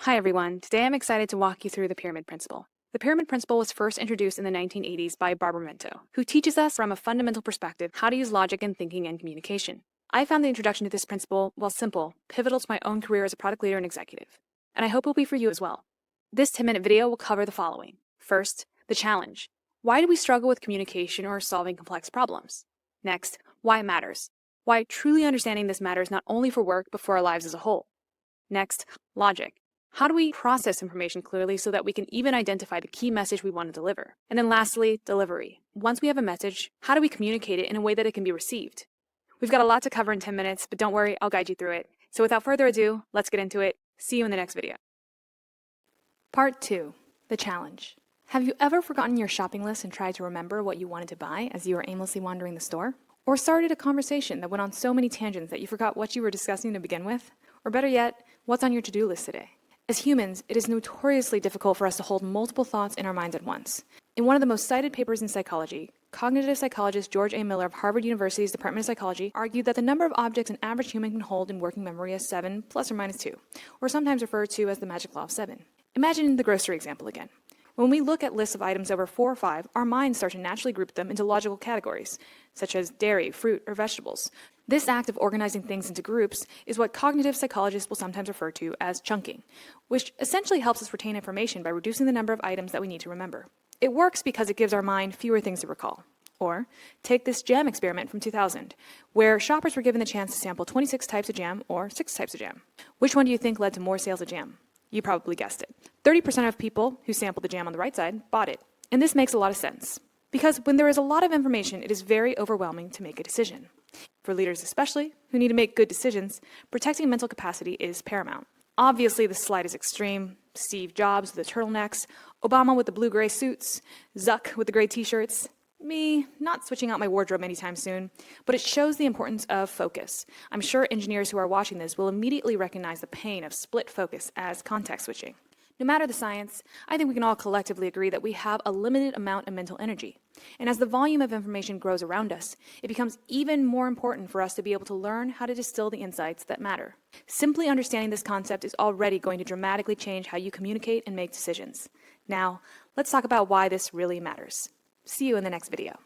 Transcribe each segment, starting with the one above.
Hi everyone, today I'm excited to walk you through the pyramid principle. The pyramid principle was first introduced in the 1980s by 𝗵𝗵 who teaches us from a fundamental perspective how to use logic in thinking and communication. I found the introduction to this principle, while simple, pivotal to my own career as a product leader and executive, and I hope it will be for you as well. This 10-minute video will cover the following. First, the challenge. Why do we struggle with communication or solving complex problems? Next, why it matters. Why truly understanding this matters not only for work but for our lives as a whole. Next, logic. How do we process information clearly so that we can even identify the key message we want to deliver? And then lastly, delivery. Once we have a message, how do we communicate it in a way that it can be received? We've got a lot to cover in 10 minutes, but don't worry, I'll guide you through it. So without further ado, let's get into it. See you in the next video. Part 2. The challenge. Have you ever forgotten your shopping list and tried to remember what you wanted to buy as you were aimlessly wandering the store? Or started a conversation that went on so many tangents that you forgot what you were discussing to begin with? Or better yet, what's on your to-do list today? As humans, it is notoriously difficult for us to hold multiple thoughts in our minds at once. In one of the most cited papers in psychology, cognitive psychologist 𝗵𝗵𝗃 of Harvard University's Department of Psychology argued that the number of objects an average human can hold in working memory is 7 plus or minus 2, or sometimes referred to as the magic law of 7. Imagine the grocery example again. When we look at lists of items over 4 or 5, our minds start to naturally group them into logical categories, such as dairy, fruit, or vegetables. This act of organizing things into groups is what cognitive psychologists will sometimes refer to as chunking, which essentially helps us retain information by reducing the number of items that we need to remember. It works because it gives our mind fewer things to recall. Or, take this jam experiment from 2000, where shoppers were given the chance to sample 26 types of jam or 6 types of jam. Which one do you think led to more sales of jam? You probably guessed it. 30% of people who sampled the jam on the right side bought it. And this makes a lot of sense. Because when there is a lot of information, it is very overwhelming to make a decision. For leaders especially, who need to make good decisions, protecting mental capacity is paramount. Obviously, the slide is extreme. Steve Jobs with the turtlenecks, Obama with the blue-gray suits, Zuck with the gray t-shirts. Me, not switching out my wardrobe anytime soon, but it shows the importance of focus. I'm sure engineers who are watching this will immediately recognize the pain of split focus as context switching. No matter the science, I think we can all collectively agree that we have a limited amount of mental energy. And as the volume of information grows around us, it becomes even more important for us to be able to learn how to distill the insights that matter. Simply understanding this concept is already going to dramatically change how you communicate and make decisions. Now, let's talk about why this really matters. See you in the next video.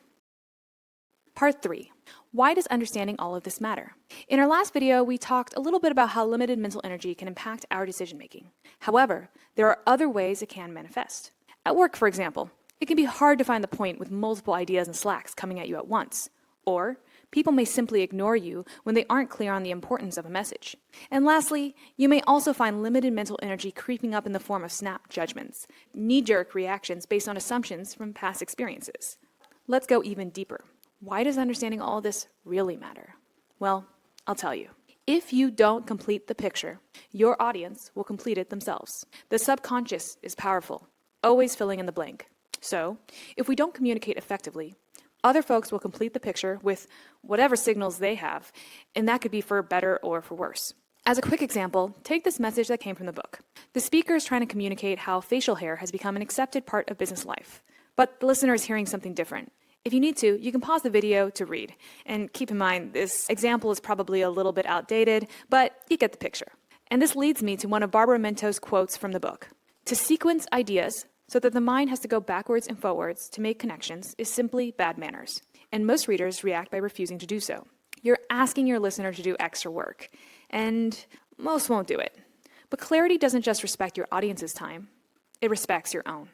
Part 3. Why does understanding all of this matter? In our last video, we talked a little bit about how limited mental energy can impact our decision-making. However, there are other ways it can manifest. At work, for example, it can be hard to find the point with multiple ideas and slacks coming at you at once. Or, people may simply ignore you when they aren't clear on the importance of a message. And lastly, you may also find limited mental energy creeping up in the form of snap judgments, knee-jerk reactions based on assumptions from past experiences. Let's go even deeper. Why does understanding all of this really matter? Well, I'll tell you. If you don't complete the picture, your audience will complete it themselves. The subconscious is powerful, always filling in the blank. So, if we don't communicate effectively, other folks will complete the picture with whatever signals they have, and that could be for better or for worse. As a quick example, take this message that came from the book. The speaker is trying to communicate how facial hair has become an accepted part of business life, but the listener is hearing something different. If you need to, you can pause the video to read. And keep in mind, this example is probably a little bit outdated, but you get the picture. And this leads me to one of 𝗵𝗵𝗃's quotes from the book. To sequence ideas so that the mind has to go backwards and forwards to make connections is simply bad manners. And most readers react by refusing to do so. You're asking your listener to do extra work, and most won't do it. But clarity doesn't just respect your audience's time, it respects your own.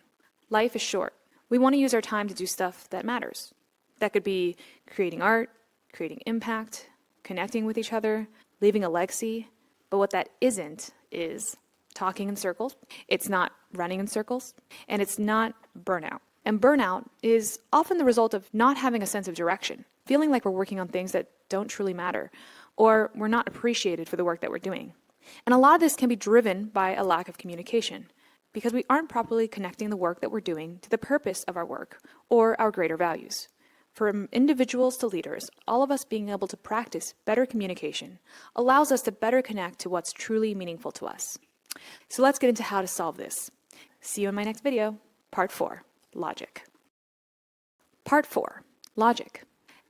Life is short. We want to use our time to do stuff that matters. That could be creating art, creating impact, connecting with each other, leaving a legacy. But what that isn't is talking in circles. It's not running in circles. And it's not burnout. And burnout is often the result of not having a sense of direction, feeling like we're working on things that don't truly matter, or we're not appreciated for the work that we're doing. And a lot of this can be driven by a lack of communication, because we aren't properly connecting the work that we're doing to the purpose of our work or our greater values. From individuals to leaders, all of us being able to practice better communication allows us to better connect to what's truly meaningful to us. So let's get into how to solve this. See you in my next video. Part 4, Logic. Part 4, Logic.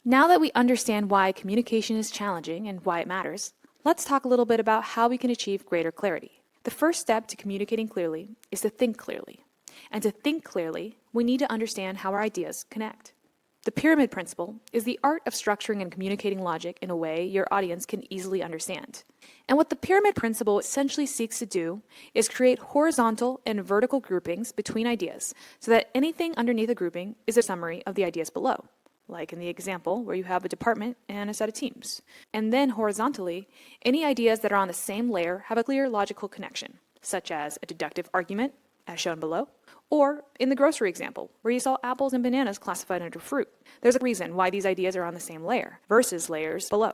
Now that we understand why communication is challenging and why it matters, let's talk a little bit about how we can achieve greater clarity. The first step to communicating clearly is to think clearly. And to think clearly, we need to understand how our ideas connect. The pyramid principle is the art of structuring and communicating logic in a way your audience can easily understand. And what the pyramid principle essentially seeks to do is create horizontal and vertical groupings between ideas so that anything underneath a grouping is a summary of the ideas below, like in the example where you have a department and a set of teams. And then horizontally, any ideas that are on the same layer have a clear logical connection, such as a deductive argument, as shown below, or in the grocery example, where you saw apples and bananas classified under fruit. There's a reason why these ideas are on the same layer versus layers below.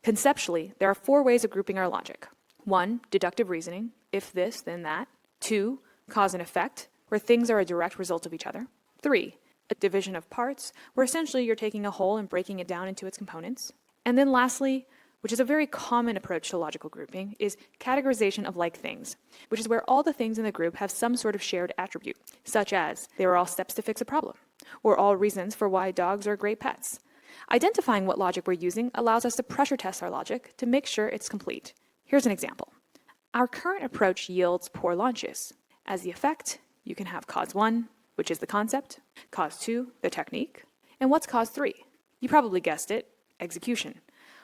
Conceptually, there are 4 ways of grouping our logic. 1, deductive reasoning, if this, then that. 2, cause and effect, where things are a direct result of each other. 3, a division of parts, where essentially you're taking a whole and breaking it down into its components. And then lastly, which is a very common approach to logical grouping, is categorization of like things, which is where all the things in the group have some sort of shared attribute, such as they are all steps to fix a problem, or all reasons for why dogs are great pets. Identifying what logic we're using allows us to pressure test our logic to make sure it's complete. Here's an example. Our current approach yields poor launches. As the effect, you can have cause 1, which is the concept, cause 2, the technique, and what's cause 3? You probably guessed it, execution.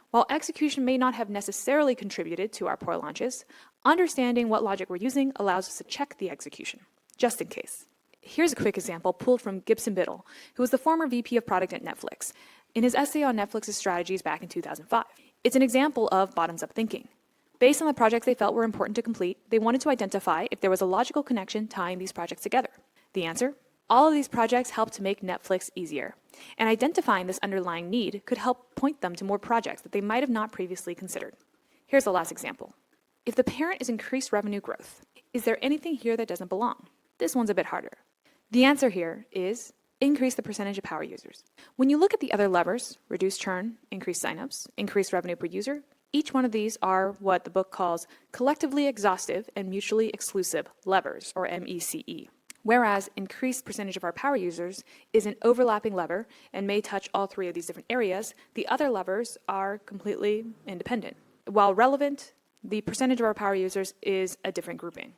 While execution may not have necessarily contributed to our poor launches, understanding what logic we're using allows us to check the execution, just in case. Here's a quick example pulled from 𝗬𝗵𝗏, who was the former VP of product at Netflix, in his essay on Netflix's strategies back in 2005. It's an example of bottoms-up thinking. Based on the projects they felt were important to complete, they wanted to identify if there was a logical connection tying these projects together. The answer? All of these projects help to make Netflix easier, and identifying this underlying need could help point them to more projects that they might have not previously considered. Here's the last example. If the parent is increased revenue growth, is there anything here that doesn't belong? This one's a bit harder. The answer here is increase the percentage of power users. When you look at the other levers, reduce churn, increase signups, increase revenue per user, each one of these are what the book calls collectively exhaustive and mutually exclusive levers, or MECE. Whereas increased percentage of our power users is an overlapping lever and may touch all 3 of these different areas, the other levers are completely independent. While relevant, the percentage of our power users is a different grouping.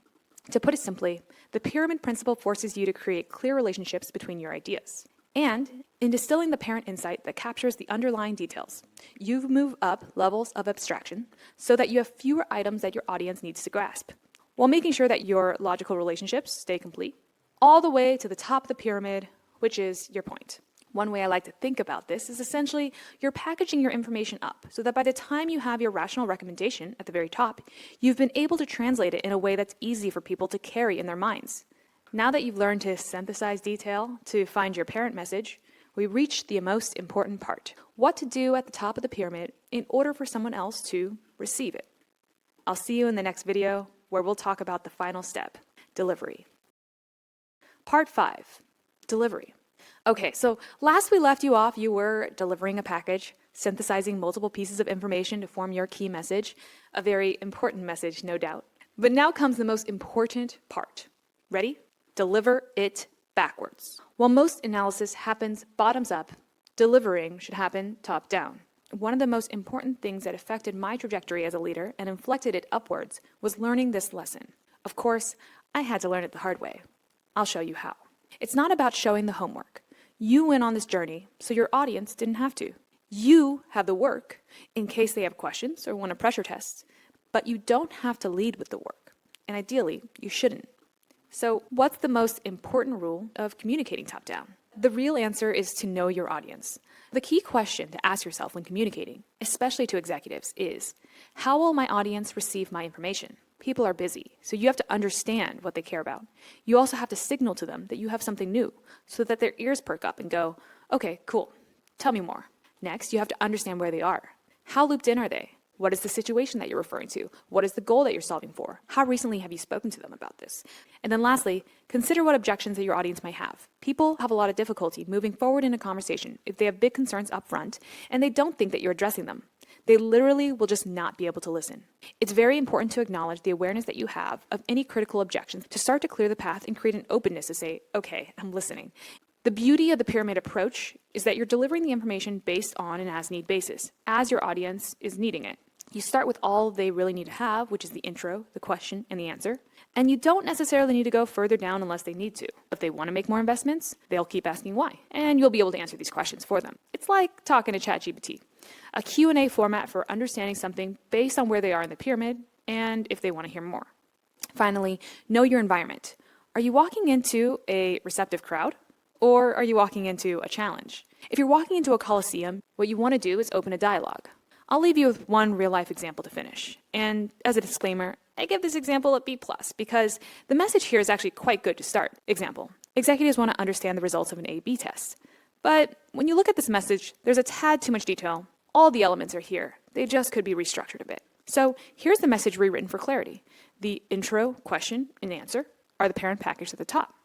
To put it simply, the pyramid principle forces you to create clear relationships between your ideas. And in distilling the parent insight that captures the underlying details, you move up levels of abstraction so that you have fewer items that your audience needs to grasp, while making sure that your logical relationships stay complete, all the way to the top of the pyramid, which is your point. One way I like to think about this is essentially you're packaging your information up so that by the time you have your rational recommendation at the very top, you've been able to translate it in a way that's easy for people to carry in their minds. Now that you've learned to synthesize detail to find your parent message, we reach the most important part: what to do at the top of the pyramid in order for someone else to receive it. I'll see you in the next video where we'll talk about the final step, delivery. Part 5, delivery. Okay, so last we left you off, you were delivering a package, synthesizing multiple pieces of information to form your key message, a very important message, no doubt. But now comes the most important part. Ready? Deliver it backwards. While most analysis happens bottoms up, delivering should happen top down. One of the most important things that affected my trajectory as a leader and inflected it upwards was learning this lesson. Of course, I had to learn it the hard way. I'll show you how. It's not about showing the homework. You went on this journey, so your audience didn't have to. You have the work in case they have questions or want a pressure test, but you don't have to lead with the work, and ideally, you shouldn't. So what's the most important rule of communicating top-down? The real answer is to know your audience. The key question to ask yourself when communicating, especially to executives, is, how will my audience receive my information? People are busy, so you have to understand what they care about. You also have to signal to them that you have something new so that their ears perk up and go, okay, cool, tell me more. Next, you have to understand where they are. How looped in are they? What is the situation that you're referring to? What is the goal that you're solving for? How recently have you spoken to them about this? And then lastly, consider what objections that your audience might have. People have a lot of difficulty moving forward in a conversation if they have big concerns up front and they don't think that you're addressing them. They literally will just not be able to listen. It's very important to acknowledge the awareness that you have of any critical objections to start to clear the path and create an openness to say, okay, I'm listening. The beauty of the pyramid approach is that you're delivering the information based on an as-need basis, as your audience is needing it. You start with all they really need to have, which is the intro, the question, and the answer. And you don't necessarily need to go further down unless they need to. If they want to make more investments, they'll keep asking why. And you'll be able to answer these questions for them. It's like talking to ChatGPT. A Q&A format for understanding something based on where they are in the pyramid and if they want to hear more. Finally, know your environment. Are you walking into a receptive crowd? Or are you walking into a challenge? If you're walking into a coliseum, what you want to do is open a dialogue. I'll leave you with one real-life example to finish. And as a disclaimer, I give this example a B+ because the message here is actually quite good to start. Example, executives want to understand the results of an A/B test. But when you look at this message, there's a tad too much detail. All the elements are here. They just could be restructured a bit. So here's the message rewritten for clarity. The intro, question, and answer are the parent package at the top.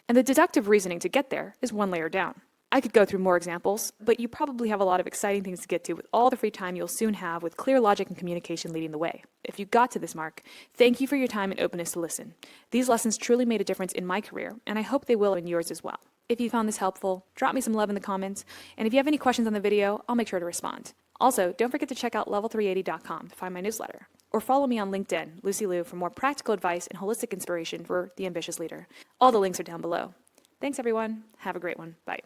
And the deductive reasoning to get there is one layer down. I could go through more examples, but you probably have a lot of exciting things to get to with all the free time you'll soon have with clear logic and communication leading the way. If you got to this mark, thank you for your time and openness to listen. These lessons truly made a difference in my career, and I hope they will in yours as well. If you found this helpful, drop me some love in the comments, and if you have any questions on the video, I'll make sure to respond. Also, don't forget to check out 𝗲𝗵𝗻 to find my newsletter, or follow me on LinkedIn, Lucy Liu, for more practical advice and holistic inspiration for the ambitious leader. All the links are down below. Thanks everyone. Have a great one. Bye.